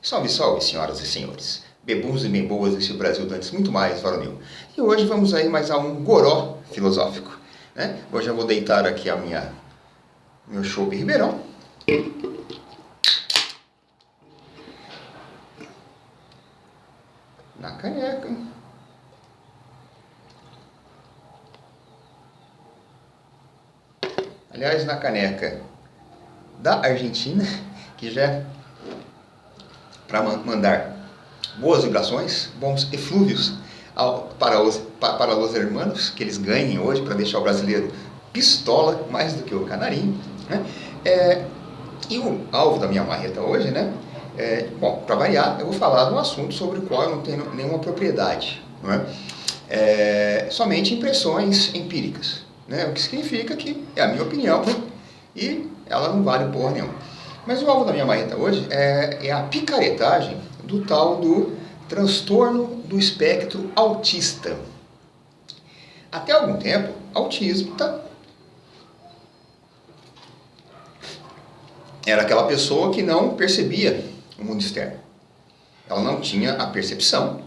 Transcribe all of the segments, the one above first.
Salve, salve, senhoras e senhores, bebuns e bem boas desse Brasil dantes muito mais varonil. E hoje vamos aí mais a um goró filosófico, né? Hoje eu vou deitar aqui meu chopp Ribeirão. Na caneca. Aliás, na caneca da Argentina, que já é para mandar boas vibrações, bons eflúvios para os hermanos, que eles ganhem hoje, para deixar o brasileiro pistola mais do que o canarinho, né? E o alvo da minha marreta hoje, né? Bom, para variar, eu vou falar de um assunto sobre o qual eu não tenho nenhuma propriedade, não é? Somente impressões empíricas, né? O que significa que é a minha opinião e ela não vale porra nenhuma. Mas o alvo da minha marreta hoje é a picaretagem do tal do transtorno do espectro autista. Até algum tempo, autismo era aquela pessoa que não percebia o mundo externo. Ela não tinha a percepção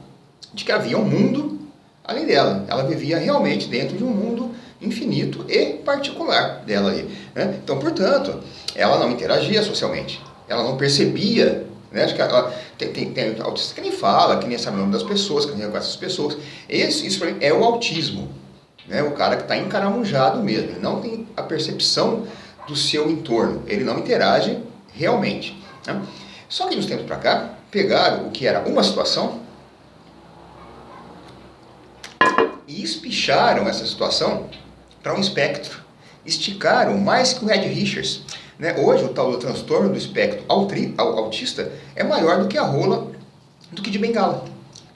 de que havia um mundo além dela. Ela vivia realmente dentro de um mundo infinito e particular dela ali, né? Então, portanto, ela não interagia socialmente. Ela não percebia, né? Acho que tem autista que nem fala, que nem sabe o nome das pessoas, que nem reconhece as pessoas. Isso é o autismo, né? O cara que está encaramujado mesmo. Ele não tem a percepção do seu entorno. Ele não interage realmente, né? Só que nos tempos para cá, pegaram o que era uma situação e espicharam essa situação para um espectro. Esticaram mais que o Red Richards, né? Hoje o tal do transtorno do espectro autista é maior do que a rola do que de bengala.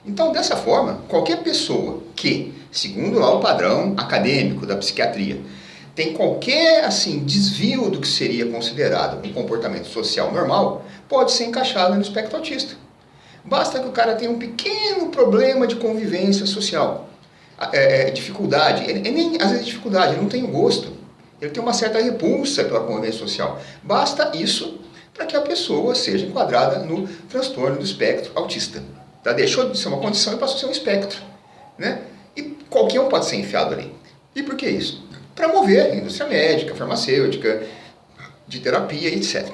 Então, dessa forma, qualquer pessoa que, segundo lá o padrão acadêmico da psiquiatria, tem qualquer assim desvio do que seria considerado um comportamento social normal, pode ser encaixado no espectro autista. Basta que o cara tenha um pequeno problema de convivência social, dificuldade, às vezes dificuldade, ele não tem o gosto, ele tem uma certa repulsa pela convivência social. Basta isso para que a pessoa seja enquadrada no transtorno do espectro autista. Tá? Deixou de ser uma condição e passou a ser um espectro, né? E qualquer um pode ser enfiado ali. E por que isso? Para mover a indústria médica, farmacêutica, de terapia, etc.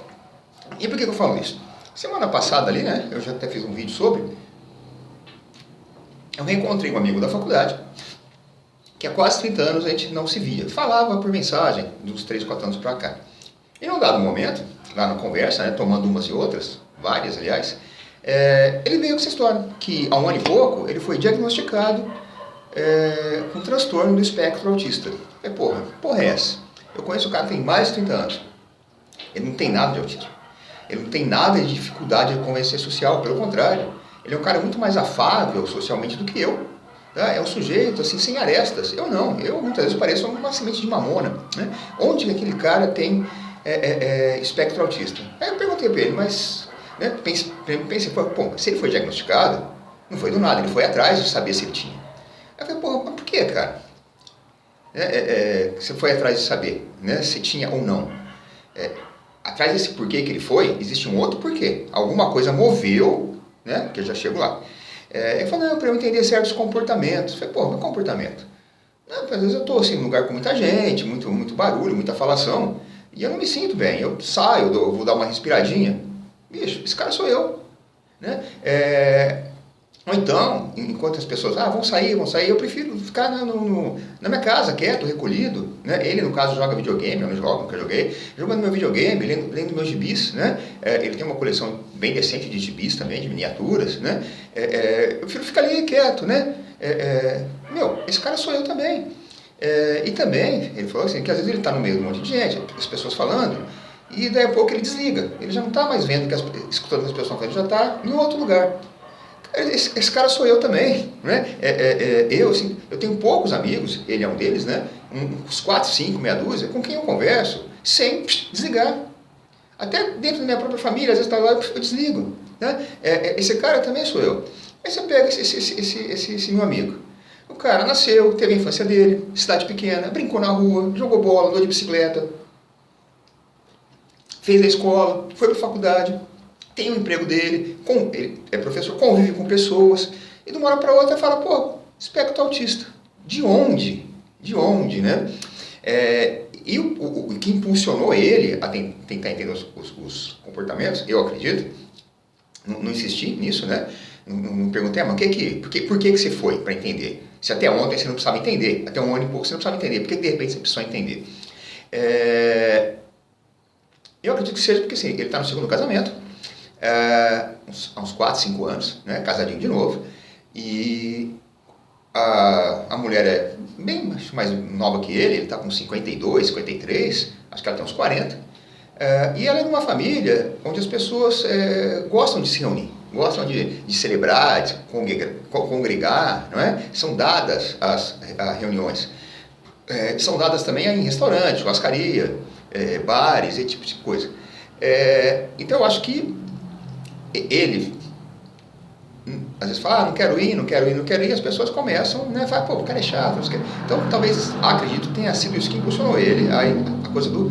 E por que eu falo isso? Semana passada ali, né, eu já até fiz um vídeo sobre, eu reencontrei um amigo da faculdade, que há quase 30 anos a gente não se via. Falava por mensagem, de uns 3, 4 anos para cá. E num dado momento, lá na conversa, né, tomando umas e outras, várias aliás, ele veio com essa história, que há um ano e pouco ele foi diagnosticado com transtorno do espectro autista. Porra é essa? Eu conheço o cara que tem mais de 30 anos. Ele não tem nada de autismo. Ele não tem nada de dificuldade de convencer social, pelo contrário. Ele é um cara muito mais afável socialmente do que eu. Tá? É um sujeito assim, sem arestas. Eu não. Eu muitas vezes pareço uma semente de mamona, né? Onde aquele cara tem espectro autista? Aí eu perguntei para ele, mas né, pensei, pô, se ele foi diagnosticado, não foi do nada, ele foi atrás de saber se ele tinha. Aí eu falei, porra, mas por que, cara? Você foi atrás de saber, né, se tinha ou não. Atrás desse porquê que ele foi, existe um outro porquê. Alguma coisa moveu, né, que eu já chego lá. Eu falei, não, para eu entender certos comportamentos. Eu falei, pô, meu comportamento? Não, às vezes eu estou assim, num lugar com muita gente, muito barulho, muita falação, e eu não me sinto bem. Eu saio, vou dar uma respiradinha. Bicho, esse cara sou eu, né? Ou então, enquanto as pessoas vão sair, eu prefiro ficar na minha casa, quieto, recolhido, né? Ele, no caso, joga videogame, eu não jogo, nunca joguei, jogando meu videogame, lendo meus gibis, né? Ele tem uma coleção bem decente de gibis também, de miniaturas, né? Eu prefiro ficar ali quieto, né? Esse cara sou eu também. E também, ele falou assim, que às vezes ele está no meio de um monte de gente, as pessoas falando, e daí a pouco ele desliga, ele já não está mais vendo, escutando as pessoas falando, ele já está em outro lugar. Esse cara sou eu também, né? Eu tenho poucos amigos, ele é um deles, né? Uns 4, 5, meia dúzia, com quem eu converso, sem desligar. Até dentro da minha própria família, às vezes está lá, eu desligo, né? Esse cara também sou eu. Aí você pega esse meu amigo. O cara nasceu, teve a infância dele, cidade pequena, brincou na rua, jogou bola, andou de bicicleta, fez a escola, foi para a faculdade, tem o emprego dele, ele é professor, convive com pessoas, e de uma hora para outra fala, pô, espectro autista. De onde? De onde, né? E o que impulsionou ele a tentar entender os comportamentos, eu acredito, não insisti nisso, né? Não perguntei, mas por que você foi para entender? Se até ontem você não precisava entender, até um ano e pouco você não precisava entender, por que de repente você precisou entender? Eu acredito que seja porque assim, ele está no segundo casamento, há uns 4, 5 anos, né? Casadinho de novo, e a mulher é bem mais nova que ele está com 52, 53, acho que ela tem uns 40, e ela é de uma família onde as pessoas gostam de se reunir, gostam de celebrar, de congregar, não é? São dadas as reuniões, são dadas também em restaurantes, churrascaria, bares, esse tipo de coisa. Então eu acho que ele às vezes fala, não quero ir, e as pessoas começam, né, falam, pô, o cara é chato, então talvez, acredito, tenha sido isso que impulsionou ele, a coisa do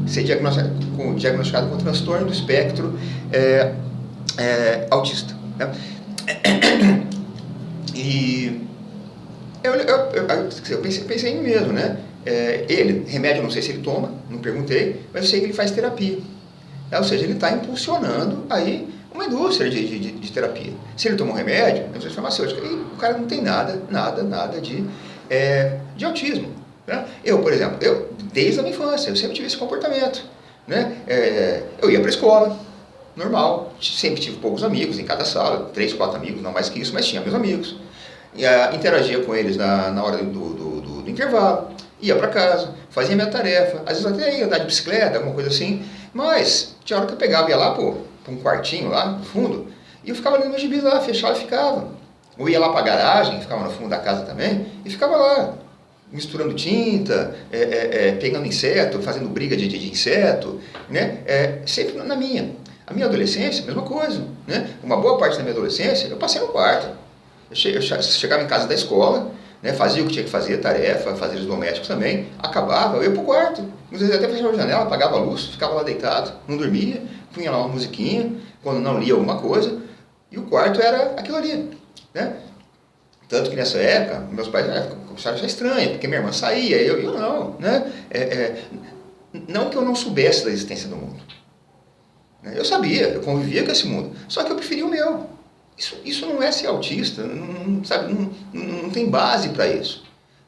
ser diagnosticado com transtorno do espectro autista, né? E eu pensei em mim mesmo, né? Remédio, não sei se ele toma, não perguntei, mas eu sei que ele faz terapia, ou seja, ele está impulsionando aí uma indústria de terapia. Se ele toma um remédio, é uma indústria farmacêutica, e o cara não tem nada de autismo, né? Eu, por exemplo, desde a minha infância, eu sempre tive esse comportamento, né? Eu ia para a escola, normal, sempre tive poucos amigos em cada sala, 3, 4 amigos, não mais que isso, mas tinha meus amigos. Interagia com eles na hora do intervalo, ia para casa, fazia minha tarefa, às vezes até ia andar de bicicleta, alguma coisa assim, mas tinha hora que eu pegava e ia lá, para um quartinho lá no fundo, e eu ficava lendo meus gibis lá, fechava e ficava. Ou ia lá para a garagem, ficava no fundo da casa também, e ficava lá, misturando tinta, pegando inseto, fazendo briga de inseto, né? Sempre na minha. A minha adolescência, mesma coisa, né? Uma boa parte da minha adolescência, eu passei no quarto. Eu chegava em casa da escola, né? Fazia o que tinha que fazer, tarefa, fazia os domésticos também, acabava, eu ia pro quarto. Às vezes até fechava a janela, apagava a luz, ficava lá deitado, não dormia, punha lá uma musiquinha, quando não lia alguma coisa, e o quarto era aquilo ali, né? Tanto que nessa época, meus pais começaram a achar estranho, porque minha irmã saía, eu não, né? Não que eu não soubesse da existência do mundo. Eu sabia, eu convivia com esse mundo, só que eu preferia o meu. Isso não é ser autista, não tem base para isso.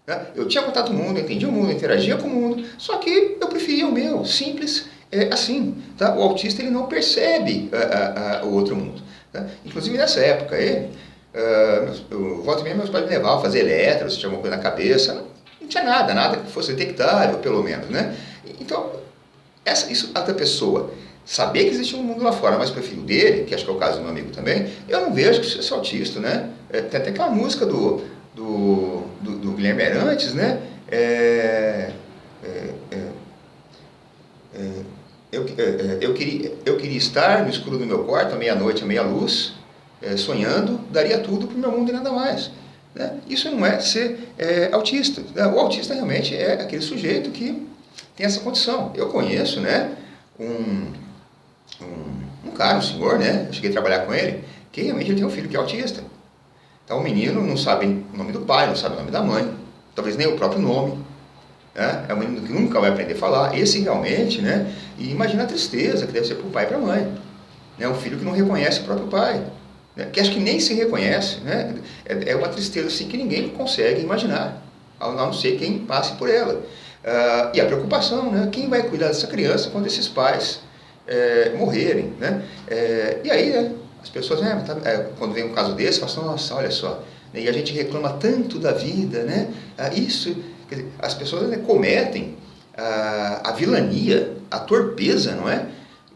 Né? Eu tinha contato com o mundo, eu entendia o mundo, eu interagia com o mundo, só que eu preferia o meu, simples assim. Tá? O autista ele não percebe o outro mundo. Tá? Inclusive nessa época, eu volta e meia meus pais me levavam a fazer eletro, se tinha alguma coisa na cabeça, não tinha nada que fosse detectável, pelo menos. Né? Então, isso a pessoa saber que existe um mundo lá fora, mas prefiro dele, que acho que é o caso do meu amigo também, eu não vejo que isso é autista, né? Tem até aquela música do Guilherme Arantes, né? Eu queria estar no escuro do meu quarto, à meia-noite, à meia-luz, sonhando, daria tudo para o meu mundo e nada mais. Né? Isso não é ser autista. Né? O autista realmente é aquele sujeito que tem essa condição. Eu conheço, né, um cara, um senhor, né? Eu cheguei a trabalhar com ele, que realmente ele tem um filho que é autista. Então o menino não sabe o nome do pai, não sabe o nome da mãe, talvez nem o próprio nome. Né? É um menino que nunca vai aprender a falar. Esse realmente, né? E imagina a tristeza que deve ser para o pai e para a mãe. Né? Um filho que não reconhece o próprio pai, né? Que acho que nem se reconhece. Né? É uma tristeza assim, que ninguém consegue imaginar, a não ser quem passe por ela. E a preocupação, né? Quem vai cuidar dessa criança quando esses pais morrerem, né? E aí, né, as pessoas, quando vem um caso desse, falam assim, nossa, olha só, né, e a gente reclama tanto da vida, né? Isso, quer dizer, as pessoas, né, cometem a vilania, a torpeza, não é?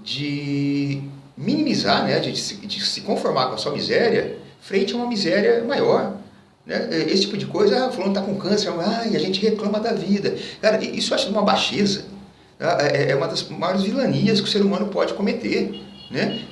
De minimizar, né? De se conformar com a sua miséria frente a uma miséria maior. Né? Esse tipo de coisa, fulano está com câncer, e a gente reclama da vida. Cara, isso eu acho uma baixeza. É uma das maiores vilanias que o ser humano pode cometer, né?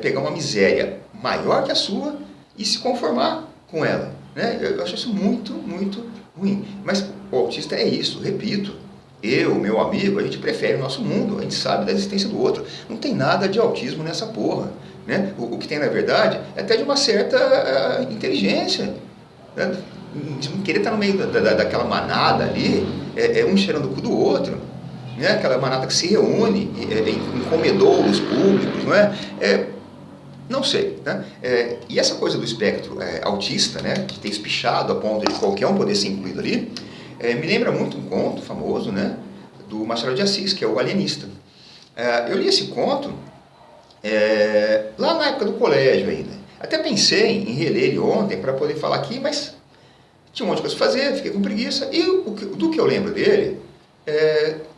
Pegar uma miséria maior que a sua e se conformar com ela, né? Eu acho isso muito, muito ruim. Mas o autista é isso, repito, eu, meu amigo, a gente prefere o nosso mundo, a gente sabe da existência do outro. Não tem nada de autismo nessa porra. Né? O que tem, na verdade, é até de uma certa inteligência. Né? De não querer estar no meio daquela manada ali, um cheirando o cu do outro. Né? Aquela manada que se reúne em comedouros públicos, não é? Não sei. Né? E essa coisa do espectro autista, né, que tem espichado a ponto de qualquer um poder ser incluído ali, me lembra muito um conto famoso, né, do Machado de Assis, que é o Alienista. Eu li esse conto lá na época do colégio ainda. Até pensei em reler ele ontem para poder falar aqui, mas tinha um monte de coisa para fazer, fiquei com preguiça. E do que eu lembro dele,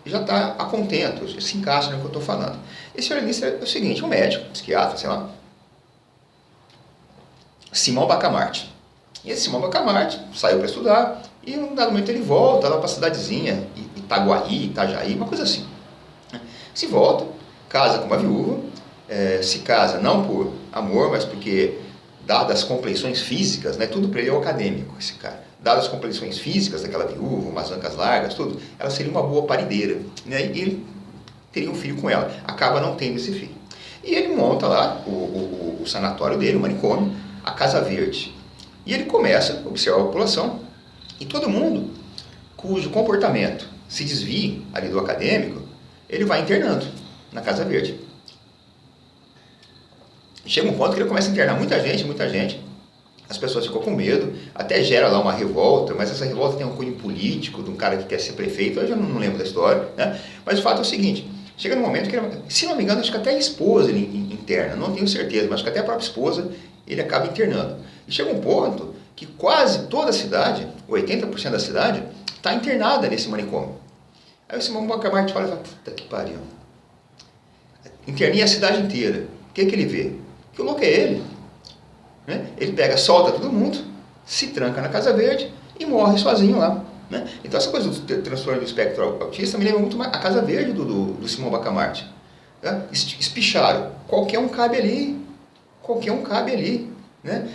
já está a contento, se encaixa no que eu estou falando. Esse Alienista é o seguinte, um médico, psiquiatra, sei lá, Simão Bacamarte. E esse Simão Bacamarte saiu para estudar e um dado momento ele volta lá para a cidadezinha, Itaguaí, Itajaí, uma coisa assim. Se volta, casa com uma viúva, se casa não por amor, mas porque, dadas as complexões físicas, né, tudo para ele é o acadêmico, esse cara, dadas as complexões físicas daquela viúva, umas ancas largas, tudo, ela seria uma boa parideira, né, e ele teria um filho com ela, acaba não tendo esse filho. E ele monta lá o sanatório dele, o manicômio, a Casa Verde. E ele começa a observar a população e todo mundo cujo comportamento se desvie ali do acadêmico, ele vai internando na Casa Verde. Chega um ponto que ele começa a internar muita gente, as pessoas ficam com medo, até gera lá uma revolta, mas essa revolta tem um cunho político de um cara que quer ser prefeito, eu já não lembro da história, né? Mas o fato é o seguinte, chega num momento que, se não me engano, acho que até a esposa ele interna, não tenho certeza, mas acho que até a própria esposa ele acaba internando. E chega um ponto que quase toda a cidade, 80% da cidade, está internada nesse manicômio. Aí o Simão Bacamarte fala, puta que pariu. Internei a cidade inteira. O que ele vê? Que o louco é ele. Né? Ele pega, solta todo mundo, se tranca na Casa Verde e morre sozinho lá. Né? Então essa coisa do transtorno do espectro autista me lembra muito a Casa Verde do Simão Bacamarte. Né? Espicharam. Qualquer um cabe ali. Qualquer um cabe ali. Né?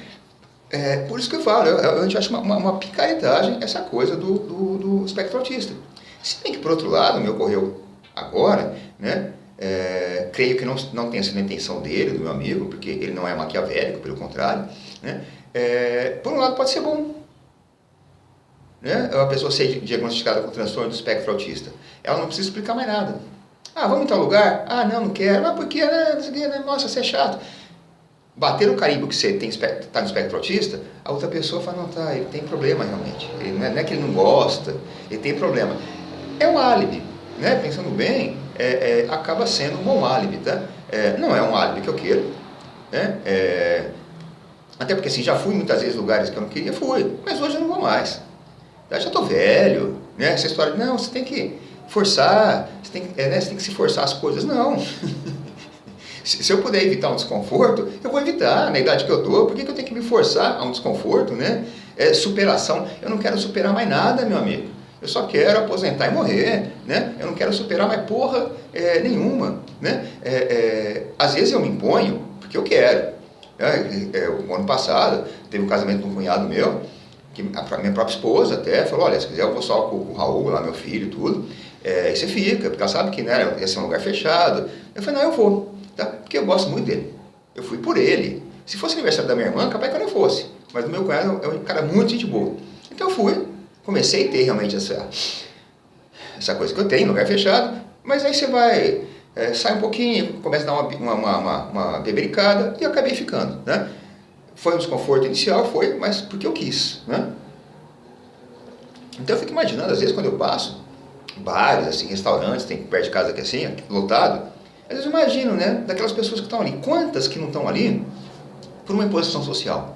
Por isso que eu falo, eu acho uma picaretagem essa coisa do espectro autista. Se bem que, por outro lado, me ocorreu agora, né? Creio que não tenha sido a intenção dele, do meu amigo, porque ele não é maquiavélico, pelo contrário. Né? Por um lado, pode ser bom. Né? Uma pessoa ser diagnosticada com transtorno do espectro autista. Ela não precisa explicar mais nada. Ah, vamos em tal lugar? Ah, não quero. Mas por quê? Nossa, você é chato. Bater o carimbo que você está no espectro autista, a outra pessoa fala, não, tá, ele tem problema realmente. Ele, não é que ele não gosta, ele tem problema. É um álibi, né? Pensando bem, acaba sendo um bom álibi, tá? Não é um álibi que eu quero, né? Até porque assim, já fui muitas vezes em lugares que eu não queria, mas hoje eu não vou mais. Já estou velho, né? Essa história de, não, você tem que forçar, você tem que se forçar as coisas, não. Se eu puder evitar um desconforto, eu vou evitar, na idade que eu estou, por que eu tenho que me forçar a um desconforto, né? Superação, eu não quero superar mais nada, meu amigo. Eu só quero aposentar e morrer, né? Eu não quero superar mais porra nenhuma, né? Às vezes eu me imponho porque eu quero. O ano passado, teve um casamento de um cunhado meu, que a minha própria esposa até falou, olha, se quiser eu vou só com o Raul, lá meu filho e tudo, e você fica, porque ela sabe que, né, ia ser um lugar fechado. Eu falei, não, eu vou, tá? Porque eu gosto muito dele. Eu fui por ele. Se fosse aniversário da minha irmã, capaz que eu não fosse. Mas o meu cunhado é um cara muito gente boa. Então eu fui, comecei a ter realmente essa coisa que eu tenho, lugar fechado, mas aí você vai, sai um pouquinho, começa a dar uma bebericada e eu acabei ficando, né? Foi um desconforto inicial, mas porque eu quis, né? Então eu fico imaginando, às vezes quando eu passo, bares, assim, restaurantes, tem perto de casa aqui assim, aqui, lotado, às vezes eu imagino, né, daquelas pessoas que estão ali, quantas que não estão ali por uma imposição social?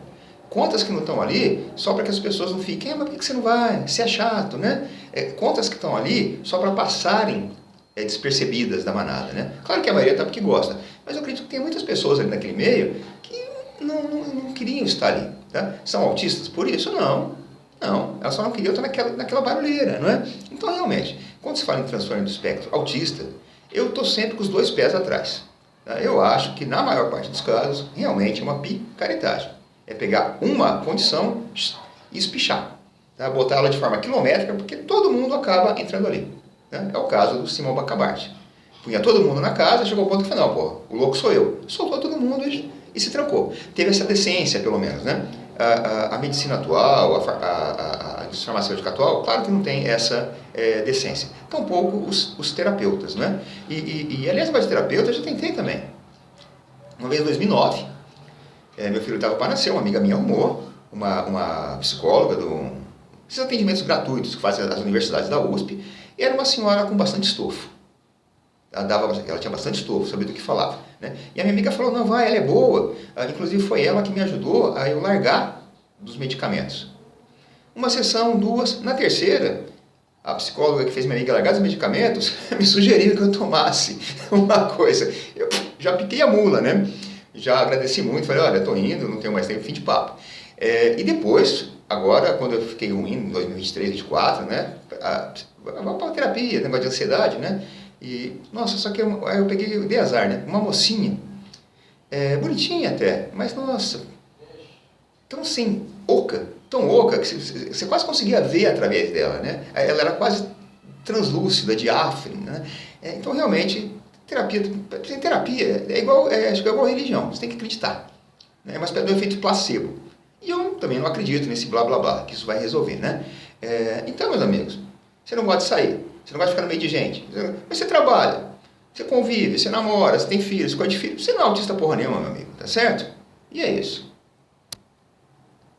Quantas que não estão ali só para que as pessoas não fiquem, mas por que você não vai? Você é chato, né? Quantas que estão ali só para passarem despercebidas da manada, né? Claro que a maioria está porque gosta, mas eu acredito que tem muitas pessoas ali naquele meio que não queriam estar ali, tá? São autistas por isso? Não, elas só não queriam estar naquela barulheira, não é? Então, realmente, quando se fala em transtorno do espectro autista, eu estou sempre com os dois pés atrás. Tá? Eu acho que, na maior parte dos casos, realmente é uma picaretagem. É pegar uma condição e espichar. Tá? Botar ela de forma quilométrica, porque todo mundo acaba entrando ali. né? É o caso do Simão Bacamarte. Punha todo mundo na casa, chegou ao ponto que falou, não, pô, o louco sou eu. Soltou todo mundo e se trancou. Teve essa decência, pelo menos, né? A medicina atual, a indústria farmacêutica atual, claro que não tem essa decência. Tampouco os terapeutas, né? Aliás, mais terapeuta eu já tentei também. Uma vez em 2009, meu filho estava para nascer, uma amiga minha arrumou, uma psicóloga esses atendimentos gratuitos que fazem as universidades da USP, e era uma senhora com bastante estofo. Ela tinha bastante estofo, sabia do que falava, né? E a minha amiga falou, não, vai, ela é boa. Inclusive foi ela que me ajudou a eu largar dos medicamentos. Uma sessão, duas, na terceira, a psicóloga que fez minha amiga largar dos medicamentos me sugeriu que eu tomasse uma coisa. Eu já piquei a mula, né? Já agradeci muito, falei, olha, estou indo, não tenho mais tempo, fim de papo. E depois, agora, quando eu fiquei ruim, em 2023, 2024, né? Vamos para a terapia, negócio de ansiedade, né? E, nossa, só que eu dei azar, né? Uma mocinha, bonitinha até, mas, nossa, tão assim, tão oca, que você quase conseguia ver através dela, né? Ela era quase translúcida, diáfane, né? Então, realmente, terapia é igual, acho que é igual religião, você tem que acreditar, né? Mas do efeito placebo. E eu também não acredito nesse blá blá blá, que isso vai resolver, né? Então, meus amigos, você não gosta de sair, você não gosta de ficar no meio de gente, mas você trabalha, você convive, você namora, você tem filhos, você cuida de filhos, você não é autista porra nenhuma, meu amigo, tá certo? E é isso.